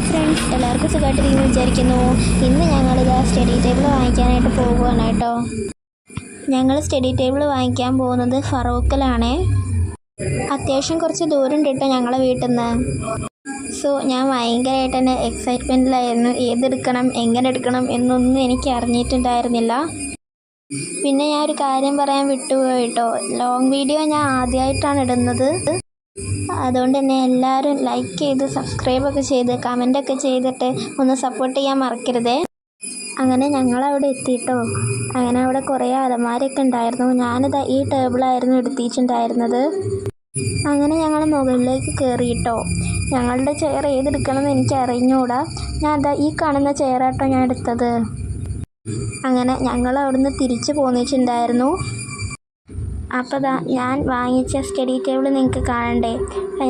Friends, എല്ലാവർക്കും സുഖമായിട്ടിരിക്കുന്നു വിചാരിക്കുന്നു. ഇന്ന് ഞങ്ങളിത് സ്റ്റഡി ടേബിൾ വാങ്ങിക്കാനായിട്ട് പോകുകയാണ് കേട്ടോ. ഞങ്ങൾ സ്റ്റഡി ടേബിൾ വാങ്ങിക്കാൻ പോകുന്നത് ഫറൂഖിലാണേ. അത്യാവശ്യം കുറച്ച് ദൂരം ഉണ്ട് കേട്ടോ ഞങ്ങളെ വീട്ടിൽ നിന്ന്. സോ ഞാൻ ഭയങ്കരമായിട്ട് തന്നെ എക്സൈറ്റ്മെൻറ്റിലായിരുന്നു. ഏതെടുക്കണം, എങ്ങനെ എടുക്കണം എന്നൊന്നും എനിക്ക് അറിഞ്ഞിട്ടുണ്ടായിരുന്നില്ല. പിന്നെ ഞാൻ ഒരു കാര്യം പറയാൻ വിട്ടുപോയി കേട്ടോ. ലോങ് വീഡിയോ ഞാൻ ആദ്യമായിട്ടാണ് ഇടുന്നത്. അതുകൊണ്ട് തന്നെ എല്ലാവരും ലൈക്ക് ചെയ്ത് സബ്സ്ക്രൈബൊക്കെ ചെയ്ത് കമൻറ്റൊക്കെ ചെയ്തിട്ട് ഒന്ന് സപ്പോർട്ട് ചെയ്യാൻ മറക്കരുതേ. അങ്ങനെ ഞങ്ങളവിടെ എത്തിയിട്ടോ. അങ്ങനെ അവിടെ കുറേ അലമാരയൊക്കെ ഉണ്ടായിരുന്നു. ഞാനിതാ ഈ ടേബിളായിരുന്നു എടുത്തിട്ടുണ്ടായിരുന്നത്. അങ്ങനെ ഞങ്ങൾ മുകളിലേക്ക് കയറിയിട്ടോ. ഞങ്ങളുടെ ചെയർ ഏതെടുക്കണമെന്ന് എനിക്ക് അറിഞ്ഞുകൂടാ. ഞാൻ അതാ ഈ കാണുന്ന ചെയറാട്ടോ ഞാൻ എടുത്തത്. അങ്ങനെ ഞങ്ങൾ അവിടുന്ന് തിരിച്ചു പോന്നിട്ടുണ്ടായിരുന്നു. അപ്പോൾ ഞാൻ വാങ്ങിച്ച സ്റ്റഡി ടേബിൾ നിങ്ങൾക്ക് കാണണ്ടേ?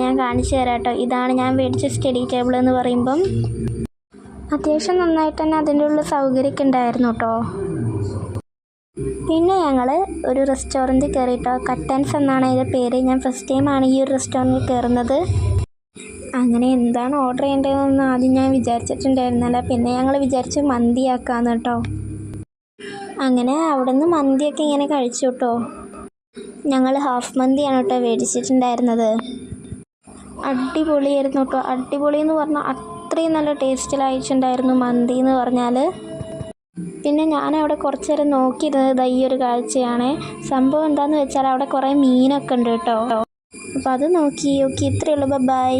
ഞാൻ കാണിച്ചു തരാം കേട്ടോ. ഇതാണ് ഞാൻ മേടിച്ച സ്റ്റഡി ടേബിൾ എന്ന് പറയുമ്പം അത്യാവശ്യം നന്നായിട്ട് തന്നെ അതിൻ്റെ ഉള്ള സൗകര്യമൊക്കെ ഉണ്ടായിരുന്നു കേട്ടോ. പിന്നെ ഞങ്ങൾ ഒരു റെസ്റ്റോറൻറ്റിൽ കയറിയിട്ടോ. കട്ടൻസ് എന്നാണ് അതിൻ്റെ പേര്. ഞാൻ ഫസ്റ്റ് ടൈമാണ് ഈ ഒരു റെസ്റ്റോറൻറ്റിൽ കയറുന്നത്. അങ്ങനെ എന്താണ് ഓർഡർ ചെയ്യേണ്ടതെന്ന് ആദ്യം ഞാൻ വിചാരിച്ചിട്ടുണ്ടായിരുന്നില്ല. പിന്നെ ഞങ്ങൾ വിചാരിച്ച് മന്തിയാക്കാമെന്ന് കേട്ടോ. അങ്ങനെ അവിടെ നിന്ന് മന്തിയൊക്കെ ഇങ്ങനെ കഴിച്ചു കേട്ടോ. ഞങ്ങൾ ഹാഫ് മന്തിയാണ് കേട്ടോ മേടിച്ചിട്ടുണ്ടായിരുന്നത്. അടിപൊളിയായിരുന്നു കേട്ടോ. അടിപൊളി എന്ന് പറഞ്ഞാൽ അത്രയും നല്ല ടേസ്റ്റിലായിട്ടുണ്ടായിരുന്നു മന്തി എന്ന് പറഞ്ഞാൽ. പിന്നെ ഞാനവിടെ കുറച്ച് നേരം നോക്കിയിരുന്നത് ഈ ഒരു കാഴ്ചയാണ്. സംഭവം എന്താണെന്ന് വെച്ചാൽ അവിടെ കുറേ മീനൊക്കെ ഉണ്ട് കേട്ടോ. അപ്പോൾ അത് നോക്കി ഇത്രയേ ഉള്ളൂ. ബൈ.